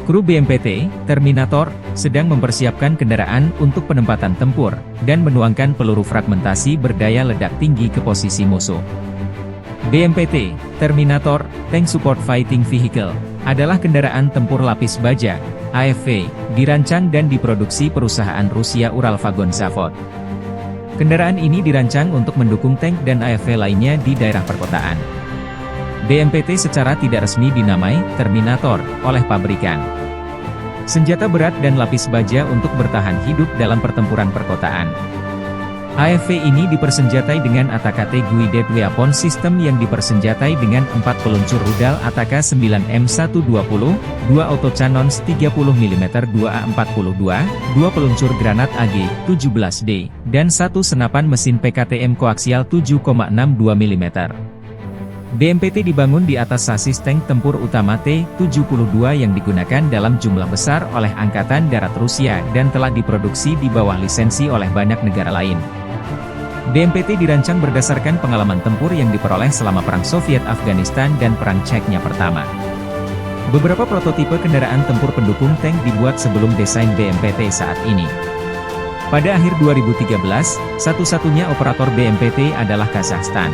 Kru BMPT, Terminator, sedang mempersiapkan kendaraan untuk penempatan tempur, dan menuangkan peluru fragmentasi berdaya ledak tinggi ke posisi musuh. BMPT, Terminator, Tank Support Fighting Vehicle, adalah kendaraan tempur lapis baja, AFV, dirancang dan diproduksi perusahaan Rusia Uralvagon Zavod. Kendaraan ini dirancang untuk mendukung tank dan AFV lainnya di daerah perkotaan. BMPT secara tidak resmi dinamai Terminator oleh pabrikan. Senjata berat dan lapis baja untuk bertahan hidup dalam pertempuran perkotaan. AFV ini dipersenjatai dengan ATAK Guided Weapon System yang dipersenjatai dengan 4 peluncur rudal ATAK 9M120, 2 autocannons 30mm 2A42, 2 peluncur granat AG-17D, dan 1 senapan mesin PKTM koaksial 7,62 mm. BMPT dibangun di atas sasis tank tempur utama T-72 yang digunakan dalam jumlah besar oleh Angkatan Darat Rusia dan telah diproduksi di bawah lisensi oleh banyak negara lain. BMPT dirancang berdasarkan pengalaman tempur yang diperoleh selama Perang Soviet-Afghanistan dan Perang Chechnya pertama. Beberapa prototipe kendaraan tempur pendukung tank dibuat sebelum desain BMPT saat ini. Pada akhir 2013, satu-satunya operator BMPT adalah Kazakhstan.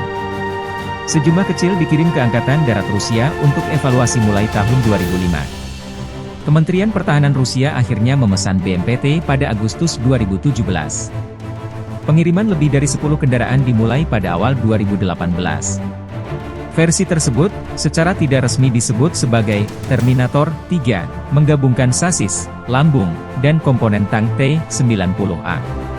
Sejumlah kecil dikirim ke Angkatan Darat Rusia untuk evaluasi mulai tahun 2005. Kementerian Pertahanan Rusia akhirnya memesan BMPT pada Agustus 2017. Pengiriman lebih dari 10 kendaraan dimulai pada awal 2018. Versi tersebut, secara tidak resmi disebut sebagai Terminator 3, menggabungkan sasis, lambung, dan komponen tank T-90A.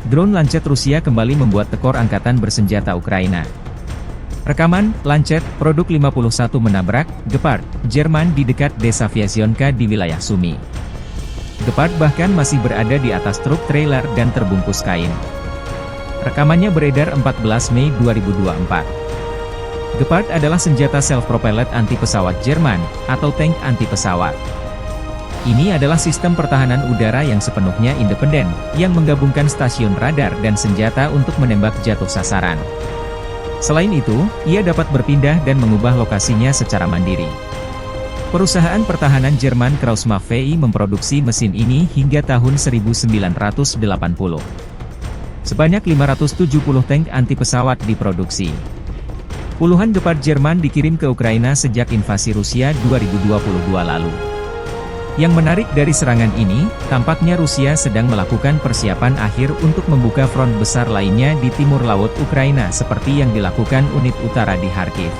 Drone Lancet Rusia kembali membuat tekor angkatan bersenjata Ukraina. Rekaman, Lancet, produk 51 menabrak, Gepard, Jerman di dekat desa Vyazionka di wilayah Sumy. Gepard bahkan masih berada di atas truk trailer dan terbungkus kain. Rekamannya beredar 14 Mei 2024. Gepard adalah senjata self-propelled anti-pesawat Jerman, atau tank anti-pesawat. Ini adalah sistem pertahanan udara yang sepenuhnya independen, yang menggabungkan stasiun radar dan senjata untuk menembak jatuh sasaran. Selain itu, ia dapat berpindah dan mengubah lokasinya secara mandiri. Perusahaan pertahanan Jerman Krauss-Maffei memproduksi mesin ini hingga tahun 1980. Sebanyak 570 tank anti-pesawat diproduksi. Puluhan Gepard Jerman dikirim ke Ukraina sejak invasi Rusia 2022 lalu. Yang menarik dari serangan ini, tampaknya Rusia sedang melakukan persiapan akhir untuk membuka front besar lainnya di timur laut Ukraina seperti yang dilakukan unit utara di Kharkiv.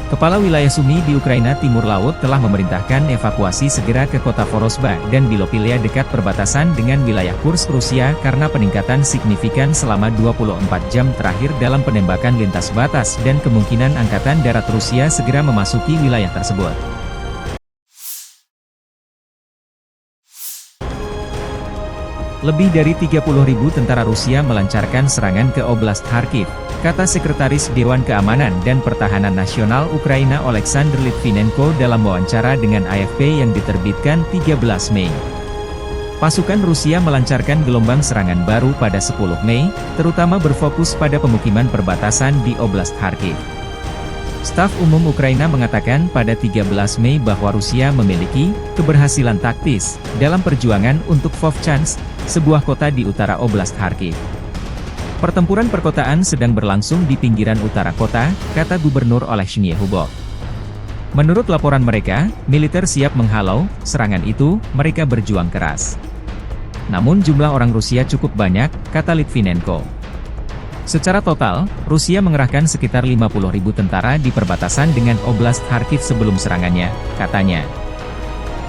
Kepala wilayah Sumy di Ukraina Timur Laut telah memerintahkan evakuasi segera ke kota Vorosba dan Bilopilia dekat perbatasan dengan wilayah Kursk Rusia karena peningkatan signifikan selama 24 jam terakhir dalam penembakan lintas batas dan kemungkinan Angkatan Darat Rusia segera memasuki wilayah tersebut. Lebih dari 30.000 tentara Rusia melancarkan serangan ke Oblast Kharkiv, kata Sekretaris Dewan Keamanan dan Pertahanan Nasional Ukraina Oleksandr Litvinenko dalam wawancara dengan AFP yang diterbitkan 13 Mei. Pasukan Rusia melancarkan gelombang serangan baru pada 10 Mei, terutama berfokus pada pemukiman perbatasan di Oblast Kharkiv. Staf Umum Ukraina mengatakan pada 13 Mei bahwa Rusia memiliki keberhasilan taktis dalam perjuangan untuk Vovchansk, sebuah kota di utara Oblast Kharkiv. Pertempuran perkotaan sedang berlangsung di pinggiran utara kota, kata Gubernur Oleksiy Hubov. Menurut laporan mereka, militer siap menghalau serangan itu, mereka berjuang keras. Namun jumlah orang Rusia cukup banyak, kata Litvinenko. Secara total, Rusia mengerahkan sekitar 50.000 tentara di perbatasan dengan Oblast Kharkiv sebelum serangannya, katanya.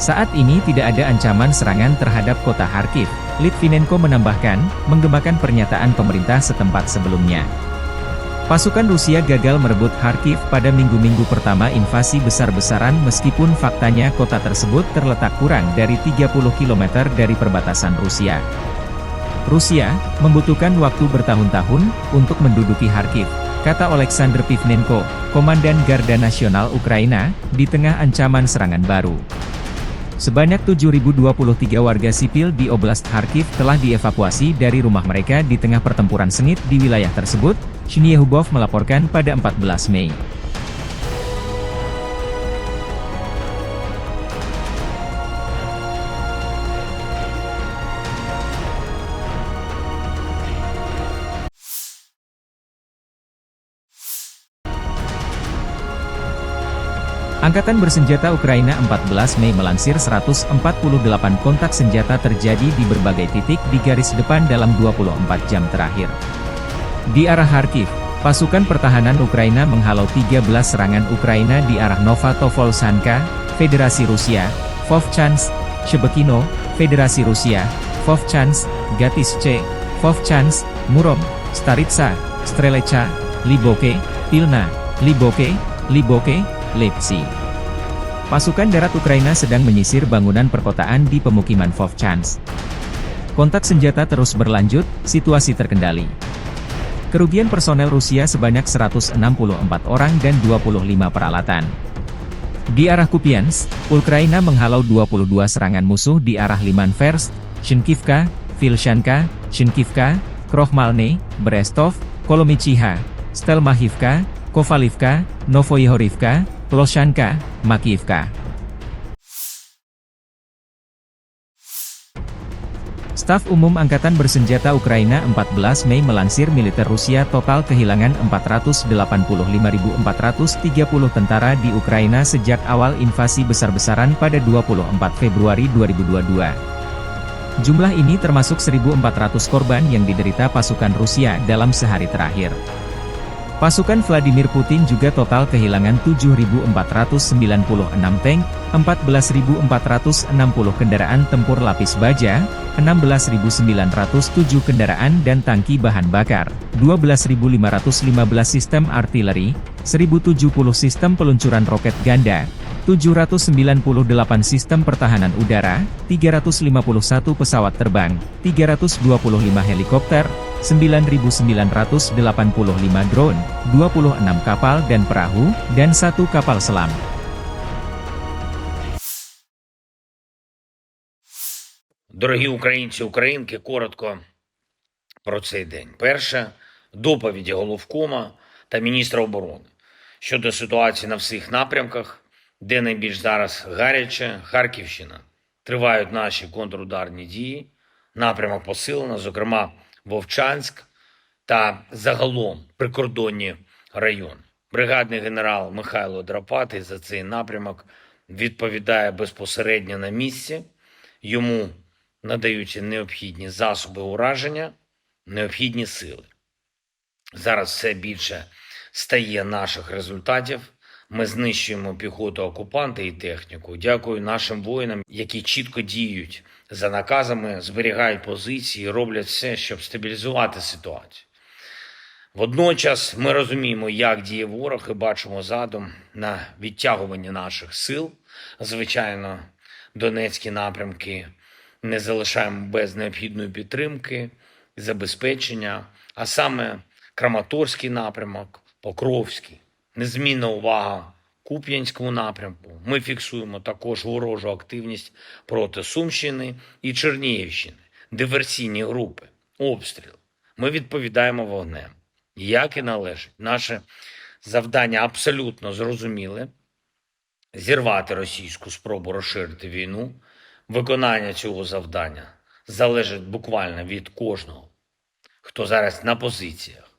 Saat ini tidak ada ancaman serangan terhadap kota Kharkiv, Litvinenko menambahkan, menggemakan pernyataan pemerintah setempat sebelumnya. Pasukan Rusia gagal merebut Kharkiv pada minggu-minggu pertama invasi besar-besaran meskipun faktanya kota tersebut terletak kurang dari 30 km dari perbatasan Rusia. Rusia membutuhkan waktu bertahun-tahun untuk menduduki Kharkiv, kata Oleksandr Pivnenko, Komandan Garda Nasional Ukraina, di tengah ancaman serangan baru. Sebanyak 7.023 warga sipil di Oblast Kharkiv telah dievakuasi dari rumah mereka di tengah pertempuran sengit di wilayah tersebut, Hubov melaporkan pada 14 Mei. Angkatan Bersenjata Ukraina 14 Mei melansir 148 kontak senjata terjadi di berbagai titik di garis depan dalam 24 jam terakhir. Di arah Kharkiv, pasukan pertahanan Ukraina menghalau 13 serangan Ukraina di arah Novatovolsanka, Federasi Rusia, Vovchansk, Shebekino, Federasi Rusia, Vovchansk, Gatizce, Vovchansk, Murom, Staritsa, Strelecha, Liboke, Pilna, Liboke, Leipzig. Pasukan darat Ukraina sedang menyisir bangunan perkotaan di pemukiman Vovchansk. Kontak senjata terus berlanjut, situasi terkendali. Kerugian personel Rusia sebanyak 164 orang dan 25 peralatan. Di arah Kupiansk, Ukraina menghalau 22 serangan musuh di arah Limanversk, Shinkivka, Vilshanka, Shinkivka, Krochmalny, Brestov, Kolomichiha, Stelmachivka, Kovalivka, Novoyehorivka, Ploshanka, Makiivka. Staf Umum Angkatan Bersenjata Ukraina 14 Mei melansir militer Rusia total kehilangan 485.430 tentara di Ukraina sejak awal invasi besar-besaran pada 24 Februari 2022. Jumlah ini termasuk 1.400 korban yang diderita pasukan Rusia dalam sehari terakhir. Pasukan Vladimir Putin juga total kehilangan 7.496 tank, 14.460 kendaraan tempur lapis baja, 16.907 kendaraan dan tangki bahan bakar, 12.515 sistem artileri, 1.070 sistem peluncuran roket ganda, 798 sistem pertahanan udara, 351 pesawat terbang, 325 helikopter, 9.985 drone, 26 kapal dan perahu, dan 1 kapal selam. Дорогі українці, українки, коротко про цей день. Перше, доповіді головкома та міністра оборони щодо ситуації на всіх напрямках, де найбільш зараз гаряче, Харківщина. Тривають наші контрударні дії, напрямок посилено, зокрема Вовчанськ та загалом прикордонні райони. Бригадний генерал Михайло Драпатий за цей напрямок відповідає безпосередньо на місці, йому надаються необхідні засоби ураження, необхідні сили. Зараз все більше стає наших результатів. Ми знищуємо піхоту окупанта і техніку. Дякую нашим воїнам, які чітко діють за наказами, зберігають позиції, роблять все, щоб стабілізувати ситуацію. Водночас ми розуміємо, як діє ворог і бачимо задум на відтягування наших сил. Звичайно, Донецькі напрямки не залишаємо без необхідної підтримки, забезпечення, а саме Краматорський напрямок, Покровський. Незмінна увага Куп'янському напрямку. Ми фіксуємо також ворожу активність проти Сумщини і Чернігівщини, диверсійні групи, обстріл. Ми відповідаємо вогнем, як і належить. Наші Завдання абсолютно зрозуміле – зірвати російську спробу розширити війну. Виконання цього завдання залежить буквально від кожного, хто зараз на позиціях.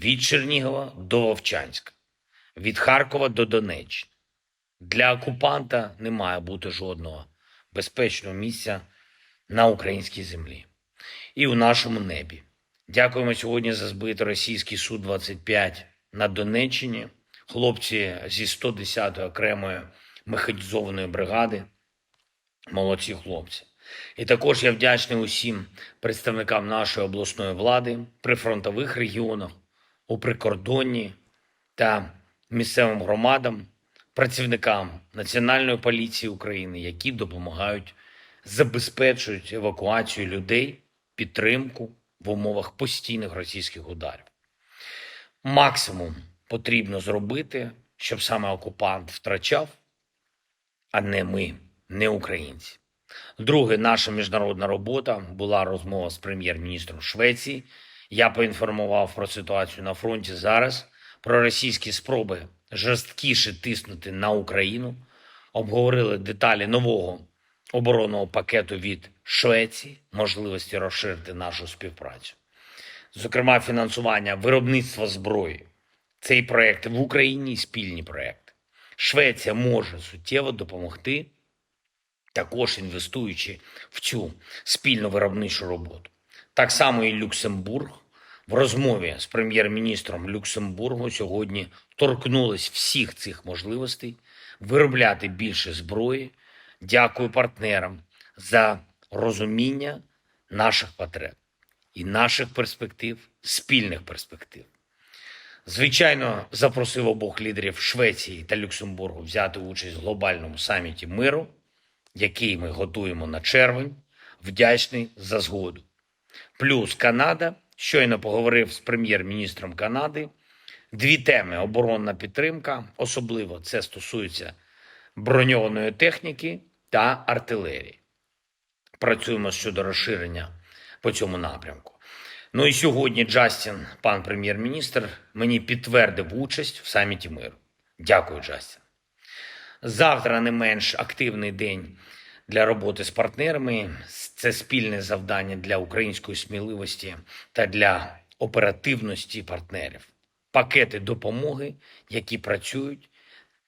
Від Чернігова до Вовчанська, від Харкова до Донеччини. Для окупанта не має бути жодного безпечного місця на українській землі і у нашому небі. Дякуємо сьогодні за збитий російський Су-25 на Донеччині. Хлопці зі 110-ї окремої механізованої бригади. Молодці хлопці. І також я вдячний усім представникам нашої обласної влади, прифронтових регіонах, у прикордонні та місцевим громадам, працівникам Національної поліції України, які допомагають, забезпечують евакуацію людей, підтримку в умовах постійних російських ударів. Максимум потрібно зробити, щоб саме окупант втрачав, а не ми, не українці. Друге, наша міжнародна робота була розмова з прем'єр-міністром Швеції. Я поінформував про ситуацію на фронті зараз, про російські спроби жорсткіше тиснути на Україну. Обговорили деталі нового оборонного пакету від Швеції, можливості розширити нашу співпрацю. Зокрема, фінансування виробництва зброї. Цей проєкт в Україні і спільні проєкти. Швеція може суттєво допомогти, також інвестуючи в цю спільну виробничу роботу. Так само і Люксембург. В розмові з прем'єр-міністром Люксембургу сьогодні торкнулись всіх цих можливостей виробляти більше зброї. Дякую партнерам за розуміння наших потреб і наших перспектив, спільних перспектив. Звичайно, запросив обох лідерів Швеції та Люксембургу взяти участь в глобальному саміті миру, який ми готуємо на червень. Вдячний за згоду. Плюс Канада. Щойно поговорив з прем'єр-міністром Канади. Дві теми – оборонна підтримка, особливо це стосується броньованої техніки та артилерії. Працюємо щодо розширення по цьому напрямку. Ну і сьогодні Джастін, пан прем'єр-міністр, мені підтвердив участь в саміті миру. Дякую, Джастін. Завтра не менш активний день для роботи з партнерами. Це спільне завдання для української сміливості та для оперативності партнерів. Пакети допомоги, які працюють,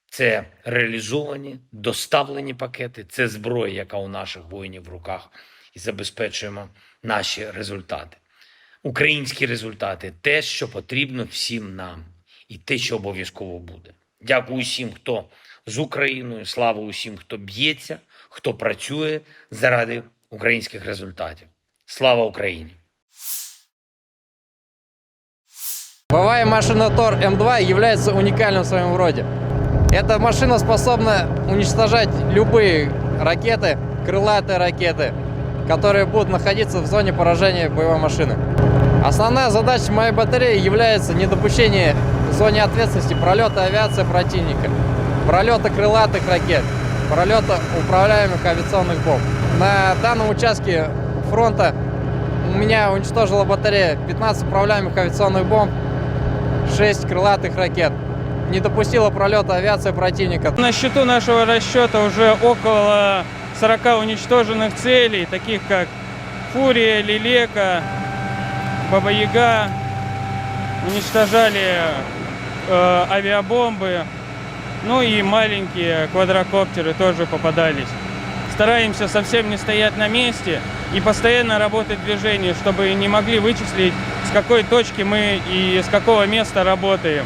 це реалізовані, доставлені пакети, це зброя, яка у наших воїнів в руках, і забезпечуємо наші результати. Українські результати – те, що потрібно всім нам, і те, що обов'язково буде. Дякую усім, хто з Україною, слава усім, хто б'ється, хто працює заради українських результатів. Слава Україні! Боевая машина Тор М2 является уникальным в своем роде. Эта машина способна уничтожать любые ракеты, крылатые ракеты, которые будут находиться в зоне поражения боевой машины. Основная задача моей батареи является недопущение в зоне ответственности пролета авиации противника, пролета крылатых ракет, пролета управляемых авиационных бомб. На данном участке фронта у меня уничтожила батарея 15 управляемых авиационных бомб, 6 крылатых ракет. Не допустила пролета авиации противника. На счету нашего расчета уже около 40 уничтоженных целей, таких как Фурия, Лелека, Баба-Яга. Уничтожали авиабомбы, ну и маленькие квадрокоптеры тоже попадались. Стараемся совсем не стоять на месте и постоянно работать в движении, чтобы не могли вычислить, с какой точки мы и с какого места работаем.